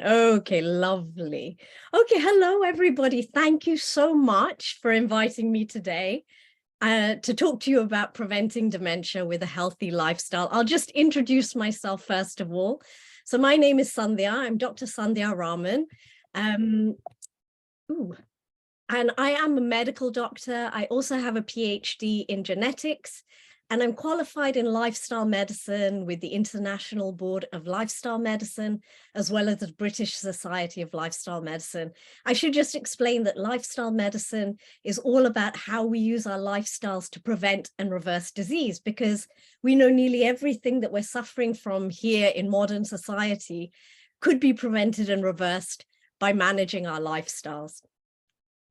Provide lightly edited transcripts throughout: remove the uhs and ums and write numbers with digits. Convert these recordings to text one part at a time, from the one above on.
Okay, lovely. Okay, hello, everybody. Thank you so much for inviting me today to talk to you about preventing dementia with a healthy lifestyle. I'll just introduce myself first of all. So my name is Sundhya. I'm Dr. Sundhya Raman. Um, and I am a medical doctor. I also have a PhD in genetics, and I'm qualified in lifestyle medicine with the International Board of Lifestyle Medicine, as well as the British Society of Lifestyle Medicine. I should just explain that lifestyle medicine is all about how we use our lifestyles to prevent and reverse disease, because we know nearly everything that we're suffering from here in modern society could be prevented and reversed by managing our lifestyles.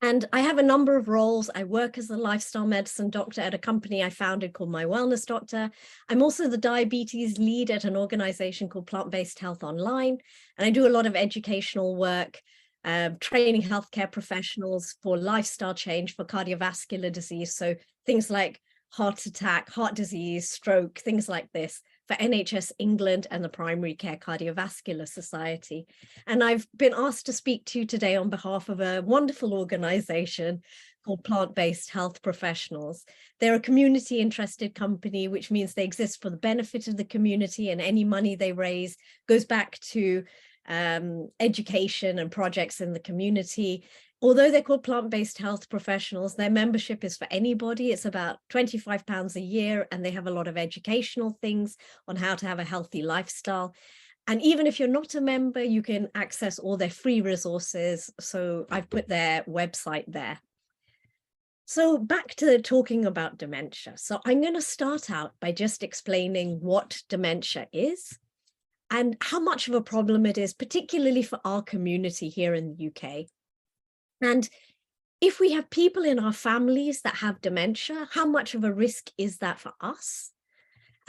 And I have a number of roles. I work as a lifestyle medicine doctor at a company I founded called My Wellness Doctor. I'm also the diabetes lead at an organization called Plant-Based Health Online. And I do a lot of educational work, training healthcare professionals for lifestyle change for cardiovascular disease. So things like heart attack, heart disease, stroke, things like this, for NHS England and the Primary Care Cardiovascular Society. And I've been asked to speak to you today on behalf of a wonderful organization called Plant-Based Health Professionals. They're a community interested company, which means they exist for the benefit of the community, and any money they raise goes back to education and projects in the community. Although they're called Plant-Based Health Professionals, their membership is for anybody. It's about £25 a year, and they have a lot of educational things on how to have a healthy lifestyle. And even if you're not a member, you can access all their free resources. So I've put their website there. So back to talking about dementia. So I'm going to start out by just explaining what dementia is and how much of a problem it is, particularly for our community here in the UK. And if we have people in our families that have dementia, how much of a risk is that for us?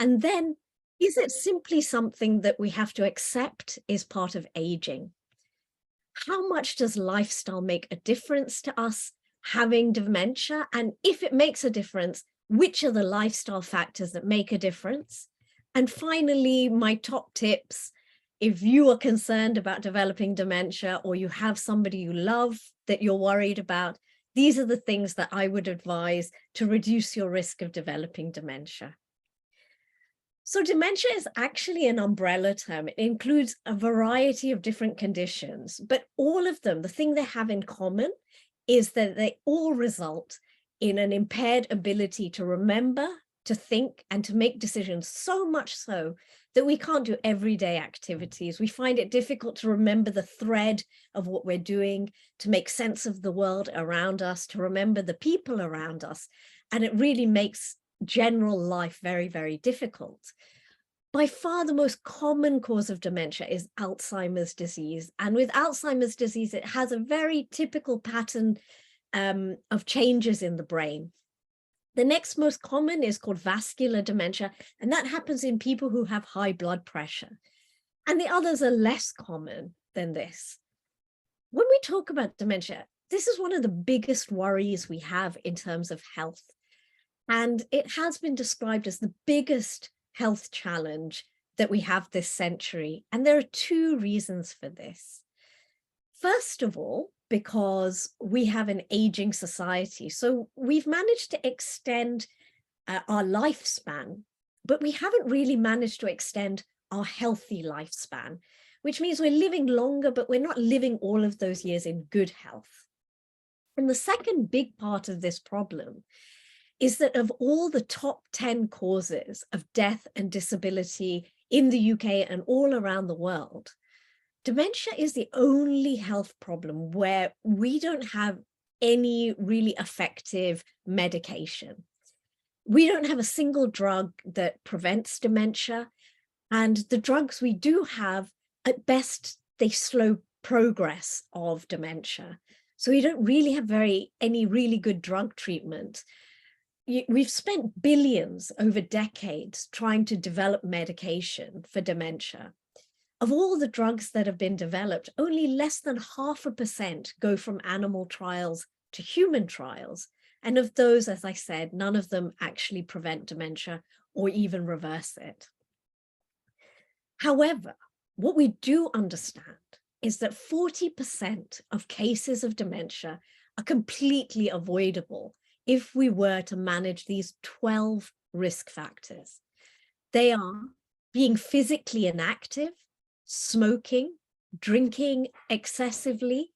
And then, is it simply something that we have to accept is part of aging? How much does lifestyle make a difference to us having dementia? And if it makes a difference, which are the lifestyle factors that make a difference? And finally, my top tips. If you are concerned about developing dementia, or you have somebody you love that you're worried about, these are the things that I would advise to reduce your risk of developing dementia. So dementia is actually an umbrella term. It includes a variety of different conditions, but all of them, the thing they have in common is that they all result in an impaired ability to remember, to think, and to make decisions, so much so that we can't do everyday activities. We find it difficult to remember the thread of what we're doing, to make sense of the world around us, to remember the people around us. And it really makes general life very, very difficult. By far the most common cause of dementia is Alzheimer's disease. And with Alzheimer's disease, it has a very typical pattern of changes in the brain. The next most common is called vascular dementia, and that happens in people who have high blood pressure. And the others are less common than this. When we talk about dementia, this is one of the biggest worries we have in terms of health. And it has been described as the biggest health challenge that we have this century. And there are two reasons for this. First of all, because we have an aging society. So we've managed to extend our lifespan, but we haven't really managed to extend our healthy lifespan, which means we're living longer, but we're not living all of those years in good health. And the second big part of this problem is that of all the top 10 causes of death and disability in the UK and all around the world, dementia is the only health problem where we don't have any really effective medication. We don't have a single drug that prevents dementia, and the drugs we do have, at best, they slow progress of dementia. So we don't really have any really good drug treatment. We've spent billions over decades trying to develop medication for dementia. Of all the drugs that have been developed, only less than 0.5% go from animal trials to human trials. And of those, as I said, none of them actually prevent dementia or even reverse it. However, what we do understand is that 40% of cases of dementia are completely avoidable if we were to manage these 12 risk factors. They are being physically inactive, smoking, drinking excessively,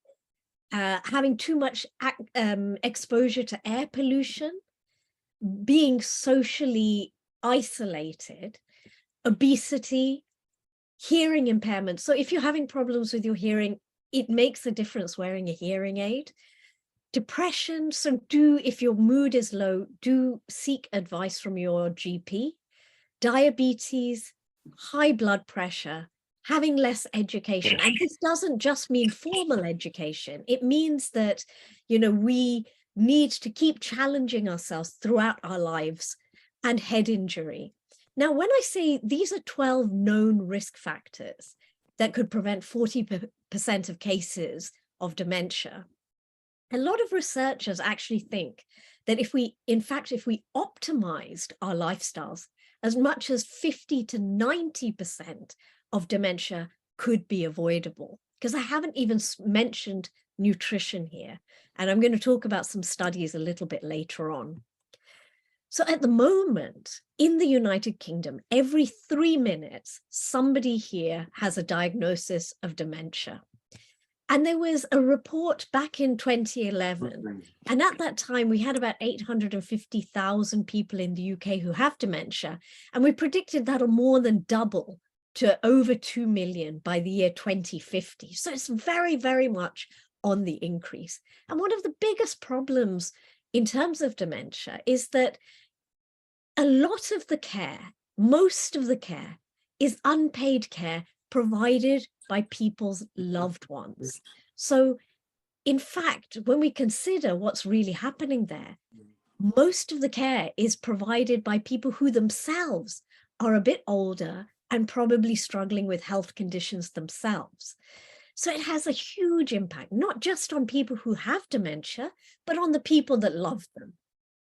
having too much exposure to air pollution, being socially isolated, obesity, hearing impairment. So if you're having problems with your hearing, it makes a difference wearing a hearing aid. Depression, so if your mood is low, do seek advice from your GP. Diabetes, high blood pressure, having less education. And this doesn't just mean formal education. It means that, we need to keep challenging ourselves throughout our lives, and head injury. Now, when I say these are 12 known risk factors that could prevent 40% of cases of dementia, a lot of researchers actually think that if we optimized our lifestyles, as much as 50 to 90% of dementia could be avoidable. Because I haven't even mentioned nutrition here. And I'm going to talk about some studies a little bit later on. So at the moment, in the United Kingdom, every 3 minutes, somebody here has a diagnosis of dementia. And there was a report back in 2011. And at that time, we had about 850,000 people in the UK who have dementia. And we predicted that'll more than double to over 2 million by the year 2050. So it's very, very much on the increase. And one of the biggest problems in terms of dementia is that a lot of the care, most of the care, is unpaid care provided by people's loved ones. So in fact, when we consider what's really happening there, most of the care is provided by people who themselves are a bit older and probably struggling with health conditions themselves. So it has a huge impact, not just on people who have dementia, but on the people that love them.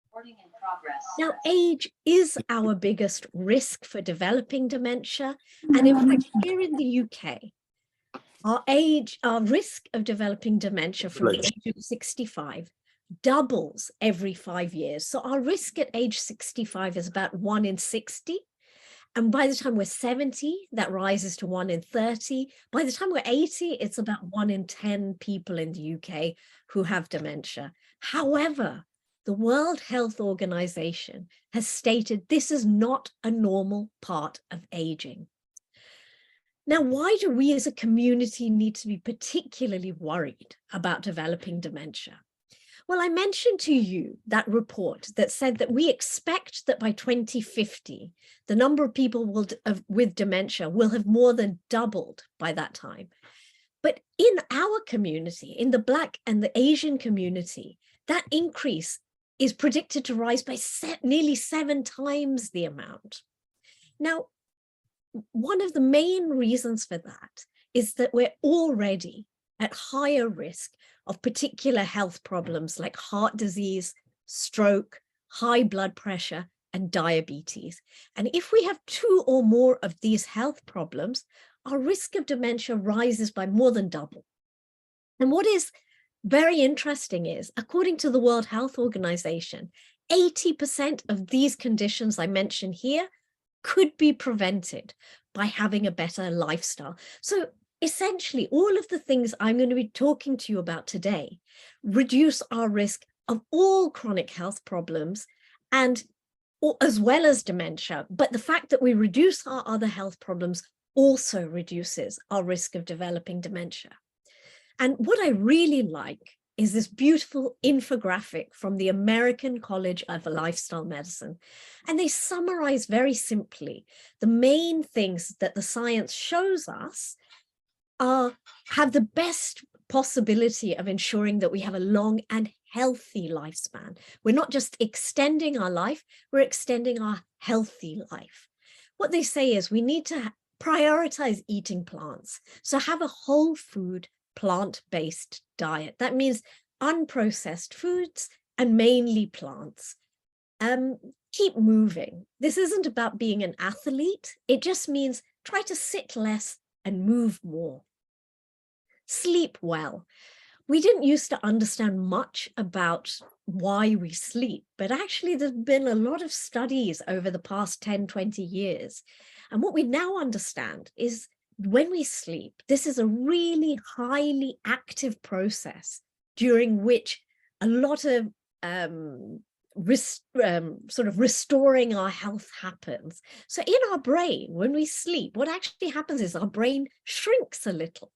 Recording in progress. Now, age is our biggest risk for developing dementia. And in fact, here in the UK, our risk of developing dementia from the age of 65 doubles every 5 years. So our risk at age 65 is about 1 in 60. And by the time we're 70, that rises to 1 in 30. By the time we're 80, it's about 1 in 10 people in the UK who have dementia. However, the World Health Organization has stated this is not a normal part of aging. Now, why do we as a community need to be particularly worried about developing dementia? Well, I mentioned to you that report that said that we expect that by 2050, the number of people with dementia will have more than doubled by that time. But in our community, in the Black and the Asian community, that increase is predicted to rise by nearly 7 times the amount. Now, one of the main reasons for that is that we're already at higher risk of particular health problems like heart disease, stroke, high blood pressure, and diabetes. And if we have 2 or more of these health problems, our risk of dementia rises by more than double. And what is very interesting is, according to the World Health Organization, 80% of these conditions I mentioned here could be prevented by having a better lifestyle. So essentially, all of the things I'm going to be talking to you about today reduce our risk of all chronic health problems, and as well as dementia. But the fact that we reduce our other health problems also reduces our risk of developing dementia. And what I really like is this beautiful infographic from the American College of Lifestyle Medicine. And they summarize very simply the main things that the science shows us have the best possibility of ensuring that we have a long and healthy lifespan. We're not just extending our life, we're extending our healthy life. What they say is we need to prioritize eating plants. So have a whole food, plant-based diet. That means unprocessed foods and mainly plants. Keep moving. This isn't about being an athlete. It just means try to sit less and move more. Sleep well. We didn't used to understand much about why we sleep, but actually there's been a lot of studies over the past 10, 20 years. And what we now understand is when we sleep, this is a really highly active process during which a lot of sort of restoring our health happens. So in our brain, when we sleep, what actually happens is our brain shrinks a little.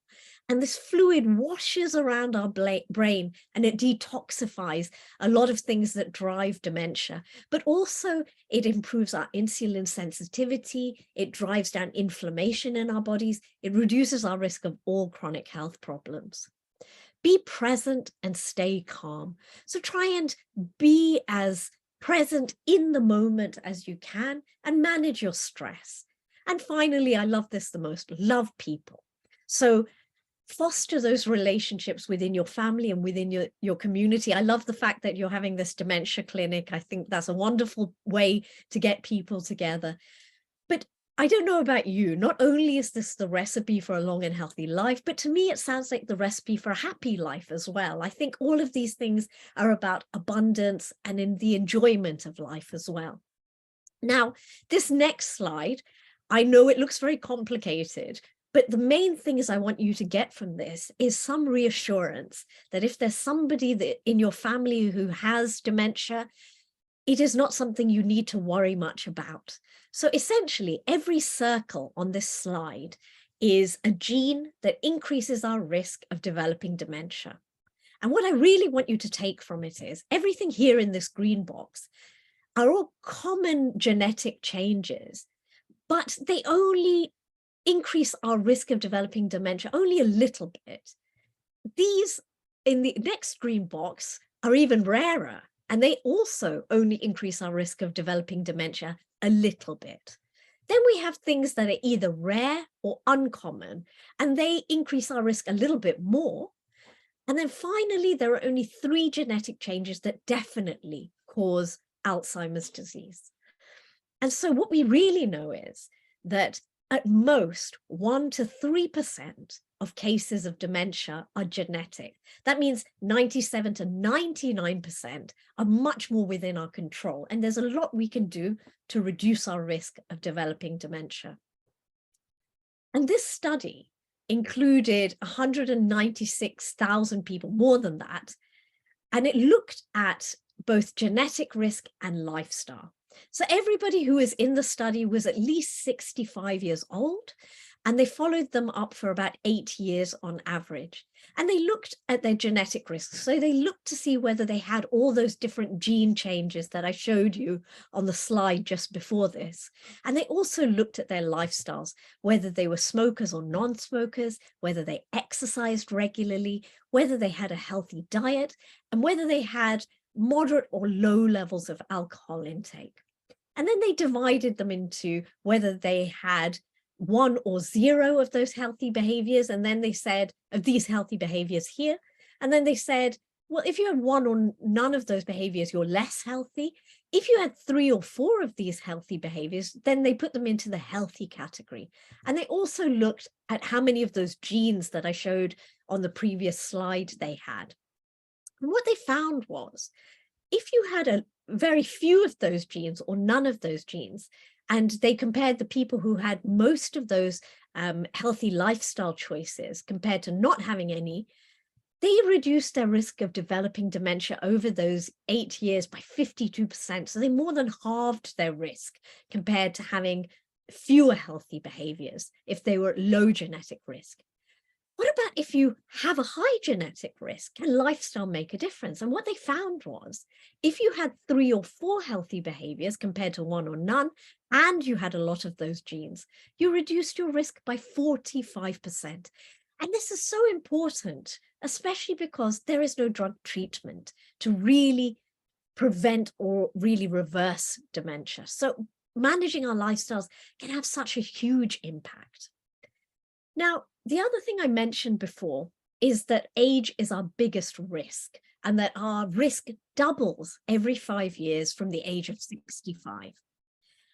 And this fluid washes around our brain and it detoxifies a lot of things that drive dementia, but also it improves our insulin sensitivity, it drives down inflammation in our bodies, it reduces our risk of all chronic health problems. Be present and stay calm. So try and be as present in the moment as you can and manage your stress. And finally, I love this the most, love people. So foster those relationships within your family and within your community. I love the fact that you're having this dementia clinic. I think that's a wonderful way to get people together. But I don't know about you, not only is this the recipe for a long and healthy life, but to me, it sounds like the recipe for a happy life as well. I think all of these things are about abundance and in the enjoyment of life as well. Now, this next slide, I know it looks very complicated, but the main thing is I want you to get from this is some reassurance that if there's somebody that in your family who has dementia, it is not something you need to worry much about. So essentially, every circle on this slide is a gene that increases our risk of developing dementia. And what I really want you to take from it is everything here in this green box are all common genetic changes, but they only increase our risk of developing dementia only a little bit. These in the next green box are even rarer, and they also only increase our risk of developing dementia a little bit. Then we have things that are either rare or uncommon, and they increase our risk a little bit more. And then finally, there are only 3 genetic changes that definitely cause Alzheimer's disease. And so what we really know is that at most 1 to 3% of cases of dementia are genetic. That means 97 to 99% are much more within our control. And there's a lot we can do to reduce our risk of developing dementia. And this study included 196,000 people, more than that. And it looked at both genetic risk and lifestyle. So everybody who was in the study was at least 65 years old, and they followed them up for about 8 years on average. And they looked at their genetic risks. So they looked to see whether they had all those different gene changes that I showed you on the slide just before this. And they also looked at their lifestyles, whether they were smokers or non-smokers, whether they exercised regularly, whether they had a healthy diet, and whether they had moderate or low levels of alcohol intake. And then they divided them into whether they had 1 or 0 of those healthy behaviors. And then they said, of these healthy behaviors here. And then they said, well, if you had 1 or none of those behaviors, you're less healthy. If you had 3 or 4 of these healthy behaviors, then they put them into the healthy category. And they also looked at how many of those genes that I showed on the previous slide they had. And what they found was, if you had a very few of those genes or none of those genes, and they compared the people who had most of those healthy lifestyle choices compared to not having any, they reduced their risk of developing dementia over those 8 years by 52%. So they more than halved their risk compared to having fewer healthy behaviors if they were at low genetic risk. What about if you have a high genetic risk? Can lifestyle make a difference? And what they found was, if you had 3 or 4 healthy behaviors compared to 1 or none, and you had a lot of those genes, you reduced your risk by 45%. And this is so important, especially because there is no drug treatment to really prevent or really reverse dementia. So managing our lifestyles can have such a huge impact. Now, the other thing I mentioned before is that age is our biggest risk, and that our risk doubles every 5 years from the age of 65.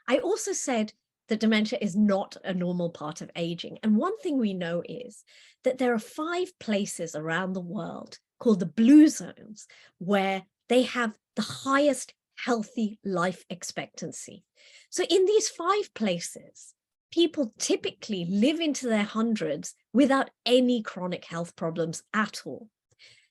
I also said that dementia is not a normal part of aging. And one thing we know is that there are 5 places around the world called the blue zones where they have the highest healthy life expectancy. So in these 5 places, people typically live into their hundreds without any chronic health problems at all.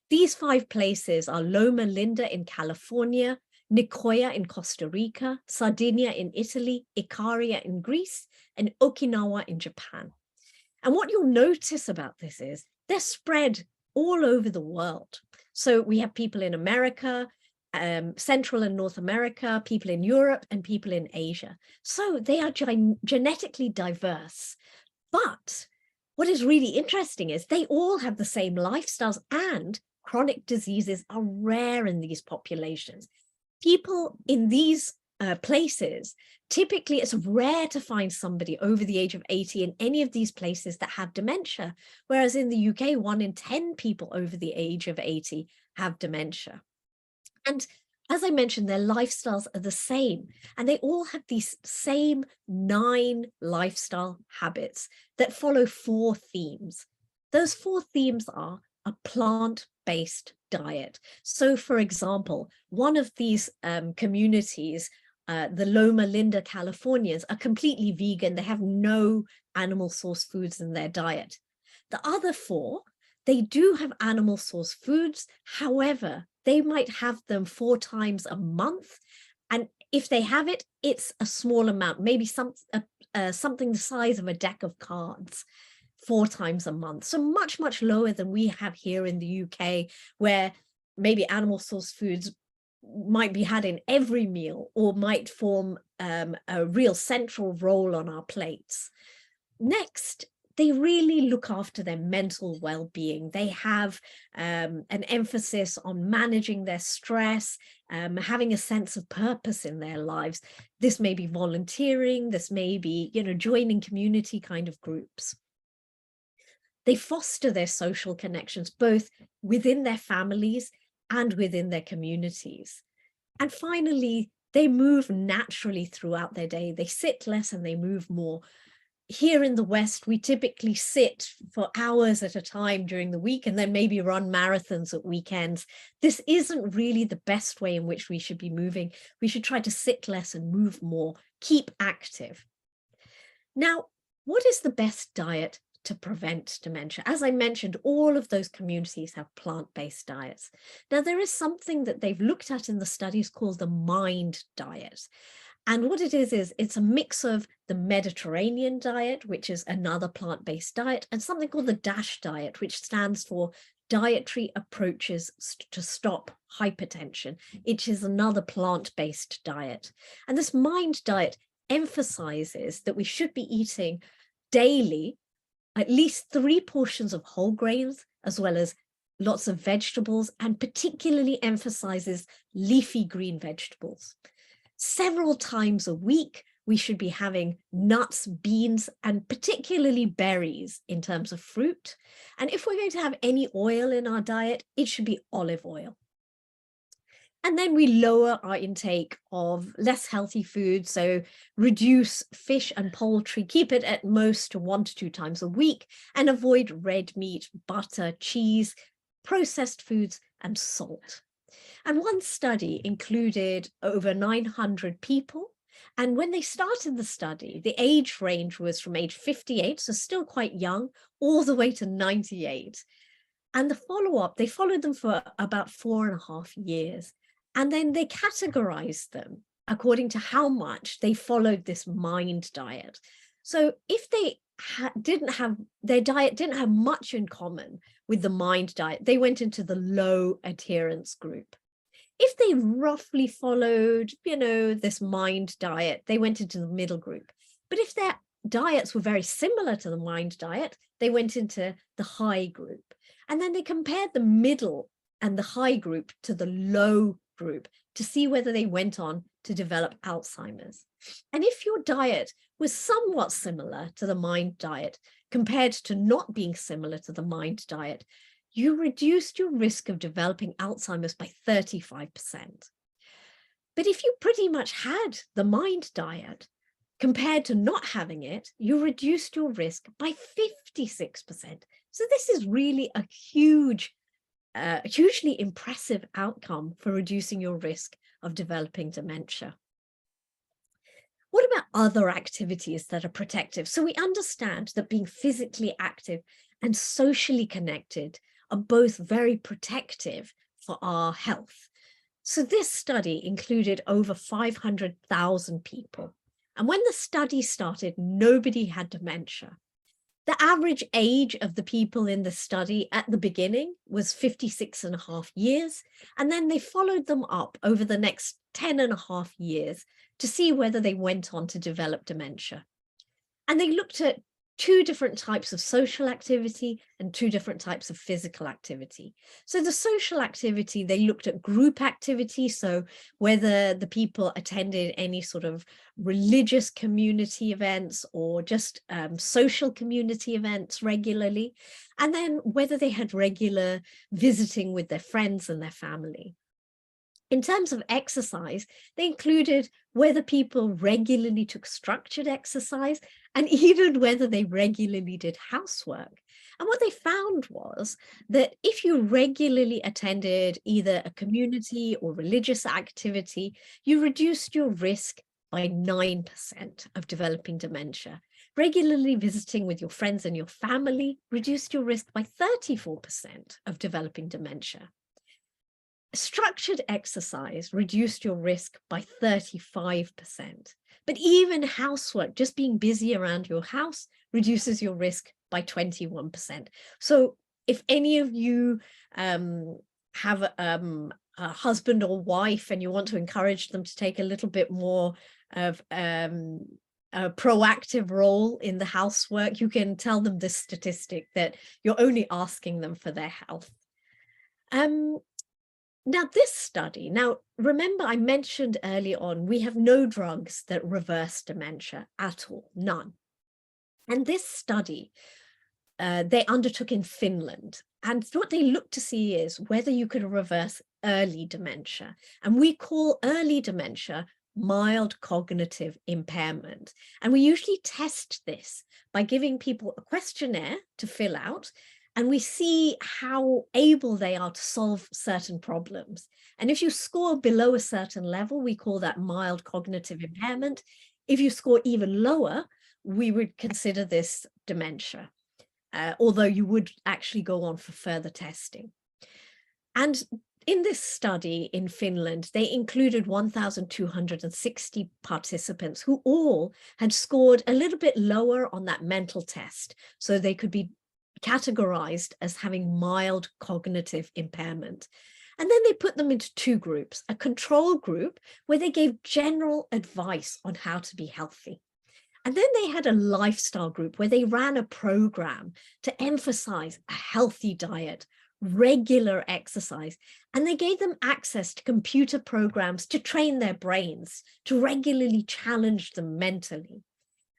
These 5 places are Loma Linda in California, Nicoya in Costa Rica, Sardinia in Italy, Ikaria in Greece, and Okinawa in Japan. And what you'll notice about this is they're spread all over the world. So we have people in America, Central and North America, people in Europe, and people in Asia. So they are genetically diverse. But what is really interesting is they all have the same lifestyles, and chronic diseases are rare in these populations. People in these places, typically it's rare to find somebody over the age of 80 in any of these places that have dementia, whereas in the UK, 1 in 10 people over the age of 80 have dementia. And as I mentioned, their lifestyles are the same, and they all have these same 9 lifestyle habits that follow 4 themes. Those 4 themes are a plant-based diet. So, for example, one of these communities, the Loma Linda Californians, are completely vegan. They have no animal source foods in their diet. The other 4, they do have animal source foods. However, they might have them 4 times a month. And if they have it, it's a small amount, maybe something the size of a deck of cards 4 times a month. So much, much lower than we have here in the UK, where maybe animal source foods might be had in every meal or might form a real central role on our plates. Next, they really look after their mental well-being. They have an emphasis on managing their stress, having a sense of purpose in their lives. This may be volunteering, this may be, joining community kind of groups. They foster their social connections, both within their families and within their communities. And finally, they move naturally throughout their day. They sit less and they move more. Here in the West, we typically sit for hours at a time during the week and then maybe run marathons at weekends. This isn't really the best way in which we should be moving. We should try to sit less and move more, keep active. Now, what is the best diet to prevent dementia? As I mentioned, all of those communities have plant-based diets. Now, there is something that they've looked at in the studies called the MIND diet. And what it is it's a mix of the Mediterranean diet, which is another plant-based diet, and something called the DASH diet, which stands for Dietary Approaches to Stop Hypertension, which is another plant-based diet. And this MIND diet emphasizes that we should be eating daily at least 3 portions of whole grains, as well as lots of vegetables, and particularly emphasizes leafy green vegetables. Several times a week, we should be having nuts, beans, and particularly berries in terms of fruit. And if we're going to have any oil in our diet, it should be olive oil. And then we lower our intake of less healthy foods, so reduce fish and poultry, keep it at most 1 to 2 times a week, and avoid red meat, butter, cheese, processed foods, and salt. And one study included over 900 people. And when they started the study, the age range was from age 58, so still quite young, all the way to 98. And the follow-up, they followed them for about 4.5 years. And then they categorized them according to how much they followed this MIND diet. So if they their diet didn't have much in common with the MIND diet, they went into the low adherence group. If they roughly followed, this MIND diet, they went into the middle group. But if their diets were very similar to the MIND diet, they went into the high group. And then they compared the middle and the high group to the low group to see whether they went on to develop Alzheimer's. And if your diet was somewhat similar to the MIND diet compared to not being similar to the MIND diet, you reduced your risk of developing Alzheimer's by 35%. But if you pretty much had the MIND diet Compared to not having it, you reduced your risk by 56%. So this is really a hugely impressive outcome for reducing your risk of developing dementia. What about other activities that are protective? So we understand that being physically active and socially connected are both very protective for our health. So this study included over 500,000 people. And when the study started, nobody had dementia. The average age of the people in the study at the beginning was 56.5 years, and then they followed them up over the next 10.5 years to see whether they went on to develop dementia. And they looked at 2 different types of social activity and 2 different types of physical activity. So the social activity, they looked at group activity, so whether the people attended any sort of religious community events or just social community events regularly, and then whether they had regular visiting with their friends and their family. In terms of exercise, they included whether people regularly took structured exercise and even whether they regularly did housework. And what they found was that if you regularly attended either a community or religious activity, you reduced your risk by 9% of developing dementia. Regularly visiting with your friends and your family reduced your risk by 34% of developing dementia. Structured exercise reduced your risk by 35%. But even housework, just being busy around your house, reduces your risk by 21%. So if any of you have a husband or wife and you want to encourage them to take a little bit more of a proactive role in the housework, you can tell them this statistic that you're only asking them for their health. Now, this study, now remember I mentioned early on, we have no drugs that reverse dementia at all, none. And this study, they undertook in Finland. And what they looked to see is whether you could reverse early dementia. And we call early dementia mild cognitive impairment. And we usually test this by giving people a questionnaire to fill out, and we see how able they are to solve certain problems. And if you score below a certain level, we call that mild cognitive impairment. If you score even lower, we would consider this dementia, although you would actually go on for further testing. And in this study in Finland, they included 1,260 participants who all had scored a little bit lower on that mental test, so they could be categorized as having mild cognitive impairment. And then they put them into 2 groups, a control group where they gave general advice on how to be healthy. And then they had a lifestyle group where they ran a program to emphasize a healthy diet, regular exercise, and they gave them access to computer programs to train their brains, to regularly challenge them mentally.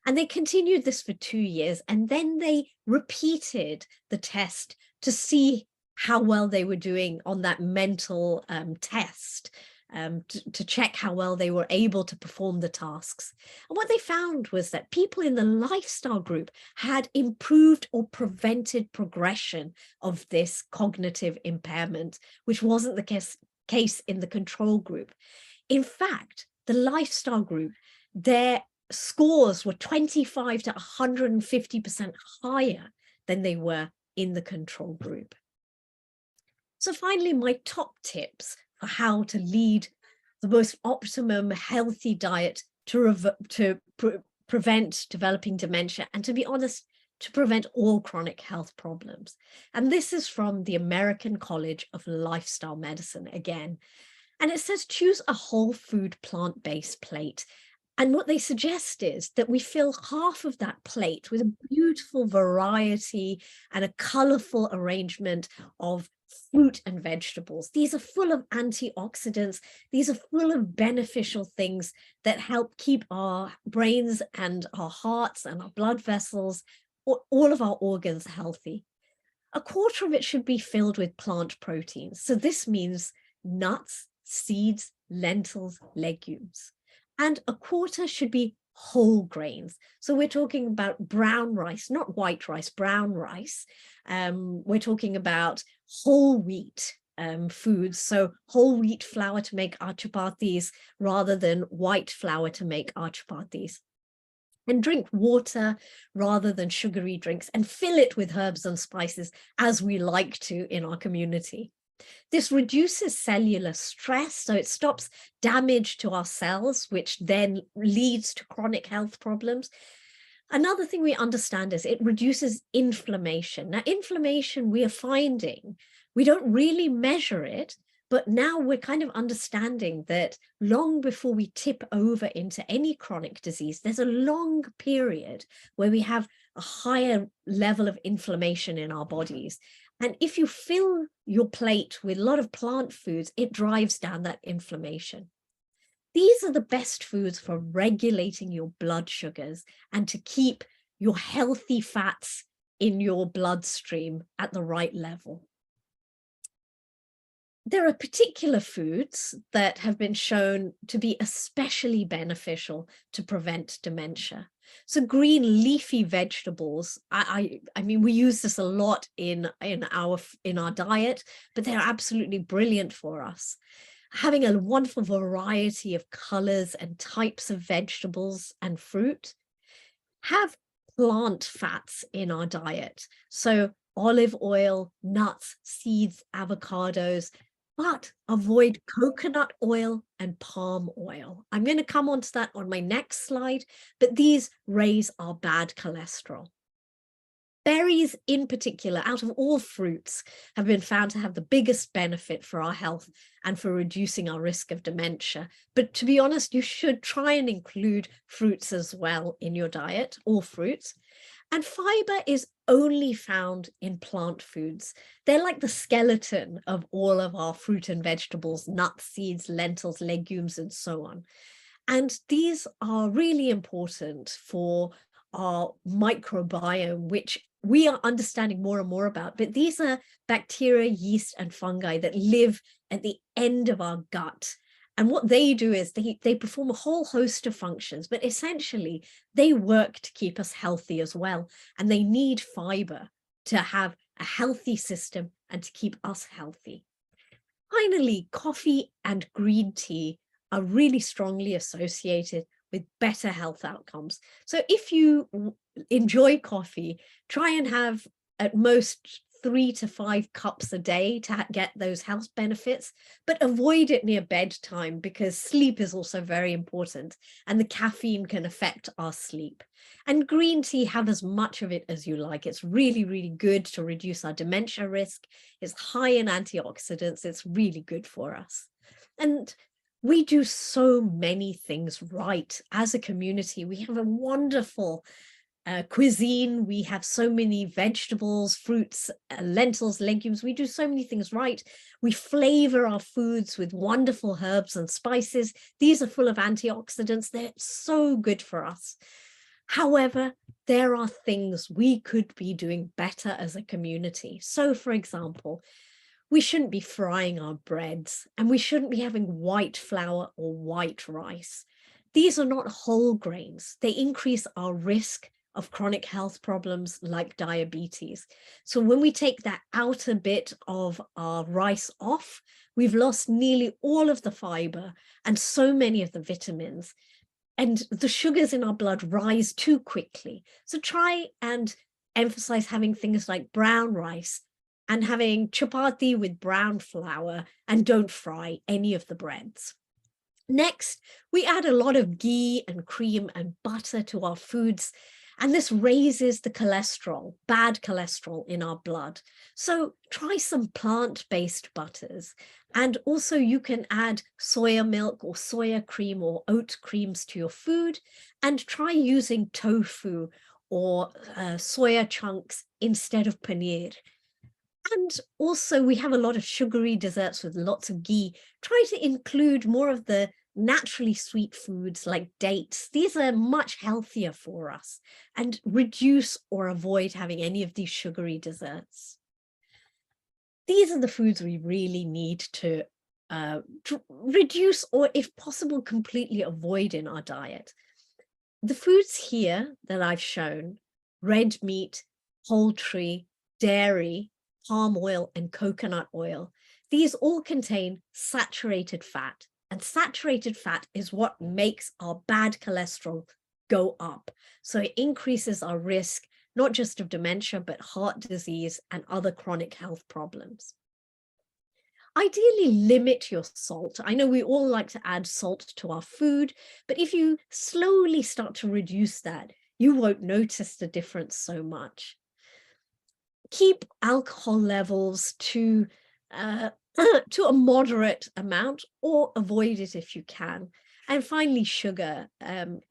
And they continued this for 2 years, and then they repeated the test to see how well they were doing on that mental test, to check how well they were able to perform the tasks. And what they found was that people in the lifestyle group had improved or prevented progression of this cognitive impairment, which wasn't the case in the control group. In fact, the lifestyle group, their scores were 25 to 150% higher than they were in the control group. So finally, my top tips for how to lead the most optimum healthy diet to prevent developing dementia, and to be honest, to prevent all chronic health problems. And this is from the American College of Lifestyle Medicine again. And it says choose a whole food plant-based plate. And what they suggest is that we fill half of that plate with a beautiful variety and a colorful arrangement of fruit and vegetables. These are full of antioxidants. These are full of beneficial things that help keep our brains and our hearts and our blood vessels, all of our organs healthy. A quarter of it should be filled with plant proteins. So this means nuts, seeds, lentils, legumes. And a quarter should be whole grains. So we're talking about brown rice, not white rice, brown rice. We're talking about whole wheat foods, so whole wheat flour to make our chapatis rather than white flour to make our chapatis. And drink water rather than sugary drinks, and fill it with herbs and spices as we like to in our community. This reduces cellular stress, so it stops damage to our cells, which then leads to chronic health problems. Another thing we understand is it reduces inflammation. Now, inflammation, we are finding, we don't really measure it, but now we're kind of understanding that long before we tip over into any chronic disease, there's a long period where we have a higher level of inflammation in our bodies. And if you fill your plate with a lot of plant foods, it drives down that inflammation. These are the best foods for regulating your blood sugars and to keep your healthy fats in your bloodstream at the right level. There are particular foods that have been shown to be especially beneficial to prevent dementia. So green leafy vegetables, I mean, we use this a lot in our diet, but they're absolutely brilliant for us. Having a wonderful variety of colors and types of vegetables and fruit. Have plant fats in our diet. So olive oil, nuts, seeds, avocados, but avoid coconut oil and palm oil. I'm going to come on to that on my next slide, but these raise our bad cholesterol. Berries in particular, out of all fruits, have been found to have the biggest benefit for our health and for reducing our risk of dementia. But to be honest, you should try and include fruits as well in your diet, all fruits. And fiber is only found in plant foods. They're like the skeleton of all of our fruit and vegetables, nuts, seeds, lentils, legumes, and so on. And these are really important for our microbiome, which we are understanding more and more about. But these are bacteria, yeast, and fungi that live at the end of our gut. And what they do is they perform a whole host of functions, but essentially they work to keep us healthy as well. And they need fiber to have a healthy system and to keep us healthy. Finally, coffee and green tea are really strongly associated with better health outcomes. So if you enjoy coffee, try and have at most 3 to 5 cups a day to get those health benefits, but avoid it near bedtime because sleep is also very important and the caffeine can affect our sleep. And green tea, have as much of it as you like. It's really, really good to reduce our dementia risk. It's high in antioxidants. It's really good for us. And we do so many things right as a community. We have a wonderful cuisine. We have so many vegetables, fruits, lentils, legumes. We do so many things right. We flavor our foods with wonderful herbs and spices. These are full of antioxidants. They're so good for us. However, there are things we could be doing better as a community. So, for example, we shouldn't be frying our breads, and we shouldn't be having white flour or white rice. These are not whole grains. They increase our risk of chronic health problems like diabetes. So when we take that outer bit of our rice off, we've lost nearly all of the fiber and so many of the vitamins, and the sugars in our blood rise too quickly. So try and emphasize having things like brown rice and having chapati with brown flour, and don't fry any of the breads. Next, we add a lot of ghee and cream and butter to our foods, and this raises the cholesterol, bad cholesterol in our blood. So try some plant-based butters. And also you can add soya milk or soya cream or oat creams to your food, and try using tofu or soya chunks instead of paneer. And also we have a lot of sugary desserts with lots of ghee. Try to include more of the naturally sweet foods like dates. These are much healthier for us, and reduce or avoid having any of these sugary desserts. These are the foods we really need to reduce, or if possible, completely avoid in our diet. The foods here that I've shown, red meat, poultry, dairy, palm oil, and coconut oil, these all contain saturated fat. And saturated fat is what makes our bad cholesterol go up. So it increases our risk, not just of dementia, but heart disease and other chronic health problems. Ideally, limit your salt. I know we all like to add salt to our food, but if you slowly start to reduce that, you won't notice the difference so much. Keep alcohol levels to to a moderate amount, or avoid it if you can. And finally, sugar.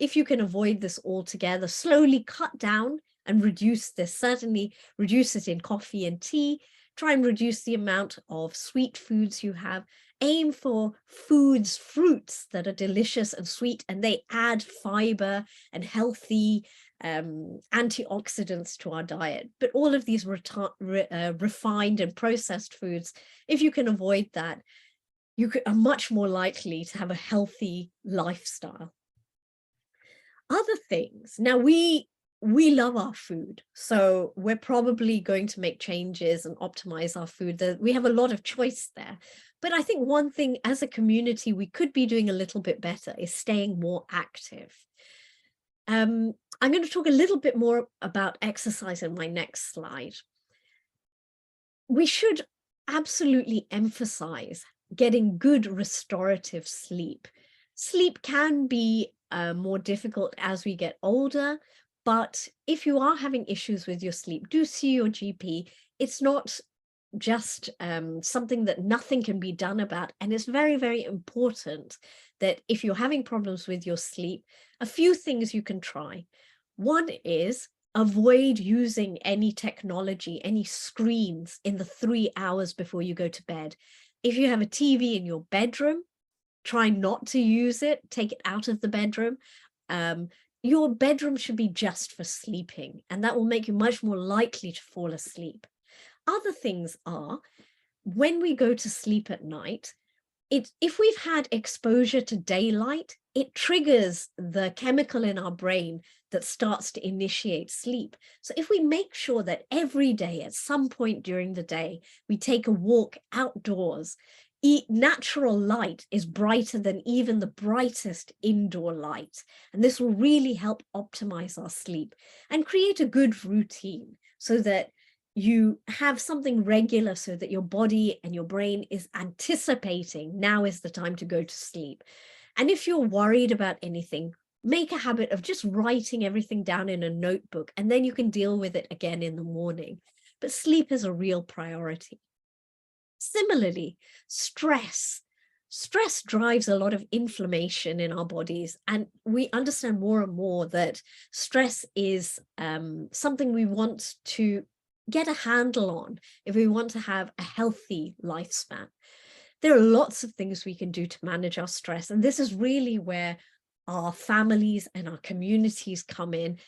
If you can avoid this altogether, slowly cut down and reduce this. Certainly reduce it in coffee and tea. Try and reduce the amount of sweet foods you have. Aim for fruits that are delicious and sweet, and they add fiber and healthy antioxidants to our diet. But all of these refined and processed foods, if you can avoid that, you are much more likely to have a healthy lifestyle. Other things. Now, we love our food, so we're probably going to make changes and optimize our food. We have a lot of choice there. But I think one thing as a community we could be doing a little bit better is staying more active. I'm going to talk a little bit more about exercise in my next slide. We should absolutely emphasize getting good restorative sleep. Sleep can be more difficult as we get older, but if you are having issues with your sleep, do see your GP. It's not just something that nothing can be done about. And it's very, very important that if you're having problems with your sleep, a few things you can try. One is avoid using any technology, any screens in the 3 hours before you go to bed. If you have a TV in your bedroom, try not to use it, take it out of the bedroom. Your bedroom should be just for sleeping, and that will make you much more likely to fall asleep. Other things are, when we go to sleep at night, if we've had exposure to daylight, it triggers the chemical in our brain that starts to initiate sleep. So if we make sure that every day at some point during the day, we take a walk outdoors, natural light is brighter than even the brightest indoor light. And this will really help optimize our sleep and create a good routine so that you have something regular, so that your body and your brain is anticipating now is the time to go to sleep. And if you're worried about anything, make a habit of just writing everything down in a notebook, and then you can deal with it again in the morning. But sleep is a real priority. Similarly, stress. Stress drives a lot of inflammation in our bodies, and we understand more and more that stress is something we want to get a handle on if we want to have a healthy lifespan. There are lots of things we can do to manage our stress, and this is really where our families and our communities come in.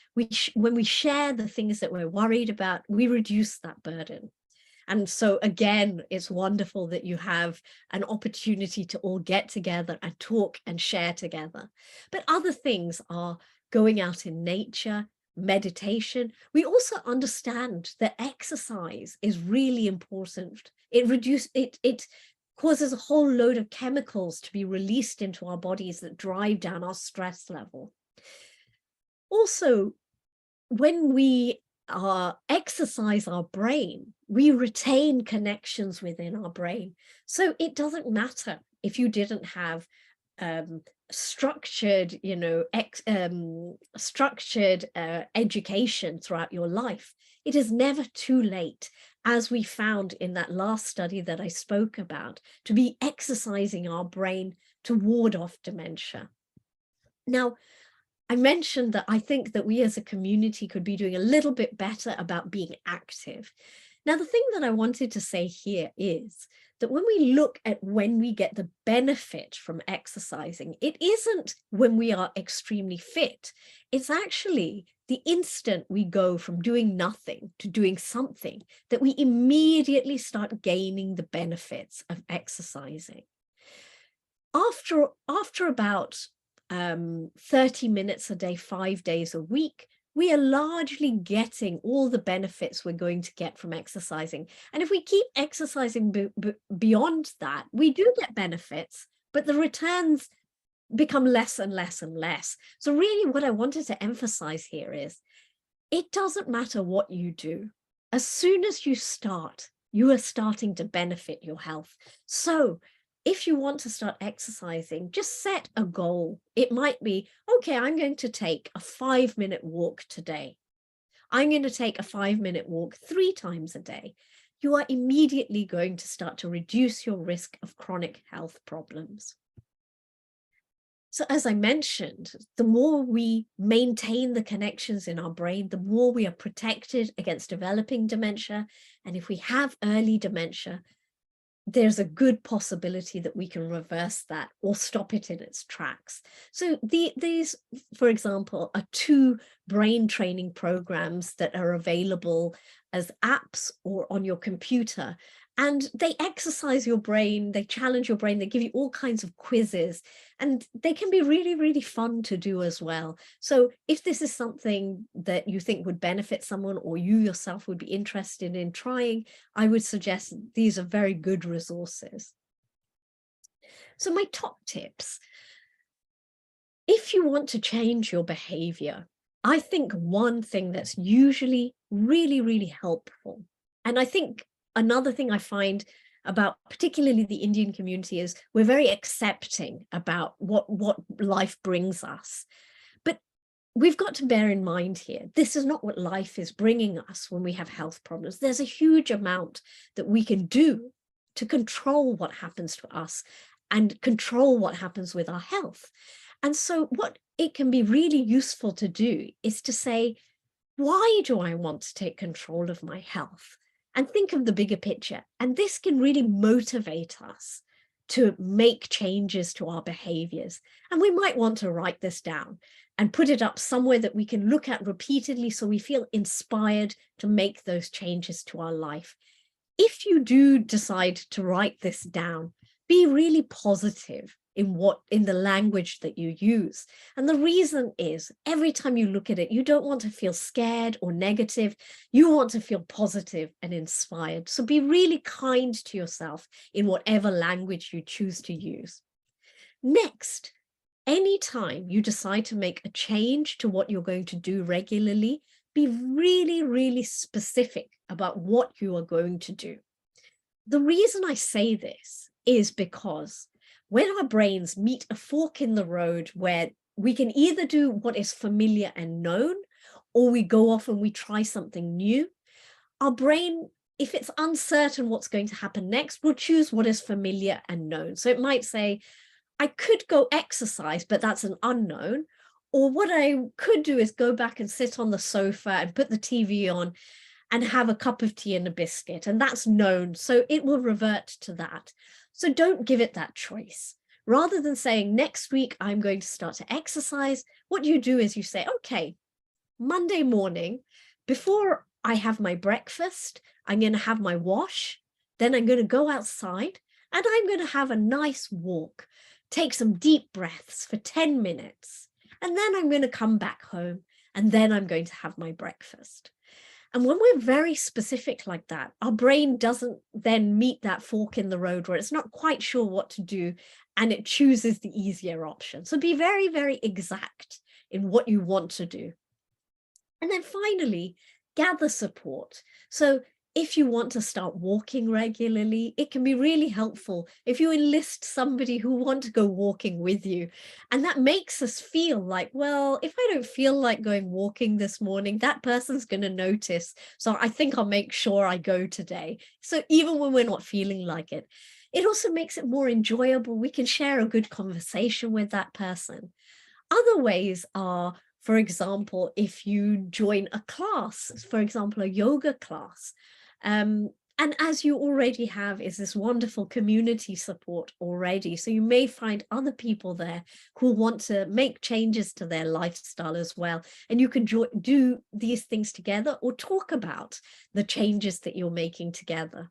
When we share the things that we're worried about, we reduce that burden. And so again, it's wonderful that you have an opportunity to all get together and talk and share together. But other things are going out in nature, meditation. We also understand that exercise is really important. It causes a whole load of chemicals to be released into our bodies that drive down our stress level. Also, when we exercise our brain, we retain connections within our brain. So it doesn't matter if you didn't have structured, education throughout your life. It is never too late, as we found in that last study that I spoke about, to be exercising our brain to ward off dementia. Now, I mentioned that I think that we as a community could be doing a little bit better about being active. Now, the thing that I wanted to say here is that when we look at when we get the benefit from exercising, it isn't when we are extremely fit. It's actually the instant we go from doing nothing to doing something that we immediately start gaining the benefits of exercising. After about 30 minutes a day, 5 days a week, we are largely getting all the benefits we're going to get from exercising. And if we keep exercising beyond that, we do get benefits, but the returns become less and less and less. So really what I wanted to emphasize here is, it doesn't matter what you do. As soon as you start, you are starting to benefit your health. So if you want to start exercising, just set a goal. It might be, okay, I'm going to take a 5-minute walk today. I'm going to take a 5-minute walk 3 times a day. You are immediately going to start to reduce your risk of chronic health problems. So as I mentioned, the more we maintain the connections in our brain, the more we are protected against developing dementia. And if we have early dementia, there's a good possibility that we can reverse that or stop it in its tracks. So these, for example, are 2 brain training programs that are available as apps or on your computer. And they exercise your brain, they challenge your brain, they give you all kinds of quizzes, and they can be really, really fun to do as well. So if this is something that you think would benefit someone, or you yourself would be interested in trying, I would suggest these are very good resources. So my top tips: if you want to change your behavior, I think one thing that's usually really, really helpful, and I think another thing I find about particularly the Indian community, is we're very accepting about what life brings us. But we've got to bear in mind here, this is not what life is bringing us when we have health problems. There's a huge amount that we can do to control what happens to us and control what happens with our health. And so what it can be really useful to do is to say, why do I want to take control of my health? And think of the bigger picture. And this can really motivate us to make changes to our behaviors. And we might want to write this down and put it up somewhere that we can look at repeatedly, so we feel inspired to make those changes to our life. If you do decide to write this down, be really positive in the language that you use. And the reason is, every time you look at it, you don't want to feel scared or negative. You want to feel positive and inspired. So be really kind to yourself in whatever language you choose to use. Next, anytime you decide to make a change to what you're going to do regularly, be really, really specific about what you are going to do. The reason I say this is because when our brains meet a fork in the road where we can either do what is familiar and known, or we go off and we try something new, our brain, if it's uncertain what's going to happen next, will choose what is familiar and known. So it might say, I could go exercise, but that's an unknown. Or what I could do is go back and sit on the sofa and put the TV on and have a cup of tea and a biscuit, and that's known. So it will revert to that. So don't give it that choice. Rather than saying, next week, I'm going to start to exercise, what you do is you say, okay, Monday morning, before I have my breakfast, I'm going to have my wash, then I'm going to go outside and I'm going to have a nice walk, take some deep breaths for 10 minutes, and then I'm going to come back home, and then I'm going to have my breakfast. And when we're very specific like that, our brain doesn't then meet that fork in the road where it's not quite sure what to do, and it chooses the easier option. So be very, very exact in what you want to do. And then finally, gather support. So if you want to start walking regularly, it can be really helpful if you enlist somebody who want to go walking with you. And that makes us feel like, well, if I don't feel like going walking this morning, that person's going to notice. So I think I'll make sure I go today. So even when we're not feeling like it, it also makes it more enjoyable. We can share a good conversation with that person. Other ways are, for example, if you join a class, for example, a yoga class, and as you already have is this wonderful community support already. So you may find other people there who want to make changes to their lifestyle as well. And you can do these things together or talk about the changes that you're making together.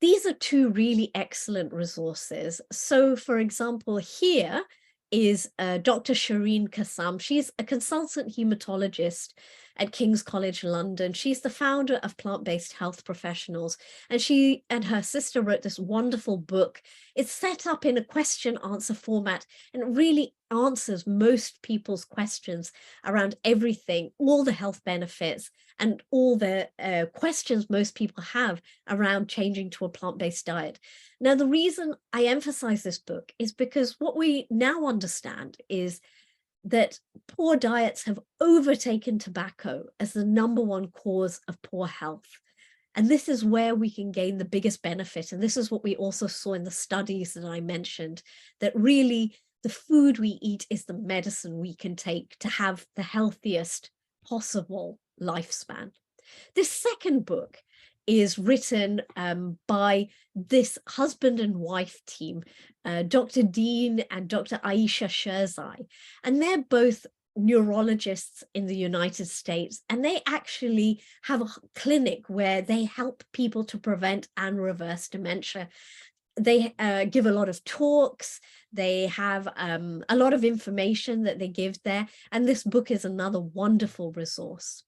These are 2 really excellent resources. So for example, here, is Dr. Shireen Kassam. She's a consultant hematologist at King's College London. She's the founder of Plant-Based Health Professionals, and she and her sister wrote this wonderful book. It's set up in a question answer format, and it really answers most people's questions around everything, all the health benefits and all the questions most people have around changing to a plant-based diet. Now, the reason I emphasize this book is because what we now understand is that poor diets have overtaken tobacco as the #1 cause of poor health. And this is where we can gain the biggest benefit. And this is what we also saw in the studies that I mentioned, that really the food we eat is the medicine we can take to have the healthiest possible lifespan. This second book is written by this husband and wife team, Dr. Dean and Dr. Aisha Sherzai, and they're both neurologists in the United States, and they actually have a clinic where they help people to prevent and reverse dementia. They give a lot of talks, they have a lot of information that they give there, and this book is another wonderful resource.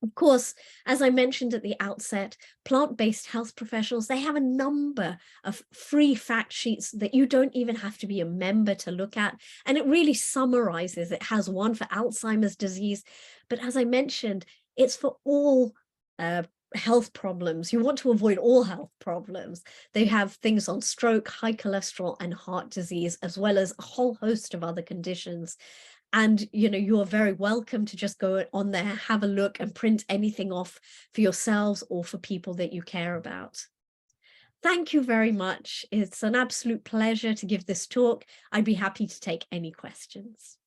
Of course, as I mentioned at the outset, plant-based health professionals, they have a number of free fact sheets that you don't even have to be a member to look at. And it really summarizes. It has one for Alzheimer's disease, but as I mentioned, it's for all health problems. You want to avoid all health problems. They have things on stroke, high cholesterol, and heart disease, as well as a whole host of other conditions. And, you know, you're very welcome to just go on there, have a look and print anything off for yourselves or for people that you care about. Thank you very much. It's an absolute pleasure to give this talk. I'd be happy to take any questions.